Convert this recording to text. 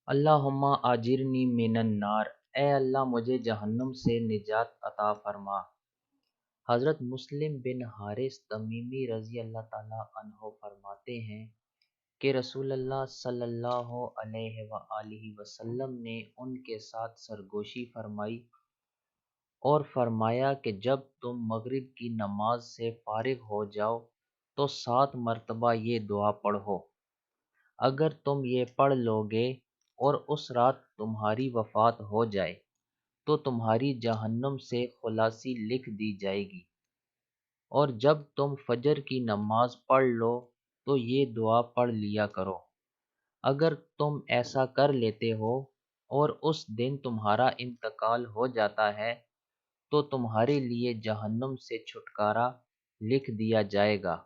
اللہم اجرنی من النار، اے اللہ مجھے جہنم سے نجات عطا فرما۔ حضرت مسلم بن حارث تمیمی رضی اللہ تعالیٰ عنہ فرماتے ہیں کہ رسول اللہ صلی اللہ علیہ وآلہ وسلم نے ان کے ساتھ سرگوشی فرمائی اور فرمایا کہ جب تم مغرب کی نماز سے فارغ ہو جاؤ تو 7 مرتبہ یہ دعا پڑھو۔ اگر تم یہ پڑھ لو گے اور اس رات تمہاری وفات ہو جائے تو تمہاری جہنم سے خلاصی لکھ دی جائے گی، اور جب تم فجر کی نماز پڑھ لو تو یہ دعا پڑھ لیا کرو۔ اگر تم ایسا کر لیتے ہو اور اس دن تمہارا انتقال ہو جاتا ہے تو تمہارے لیے جہنم سے چھٹکارا لکھ دیا جائے گا۔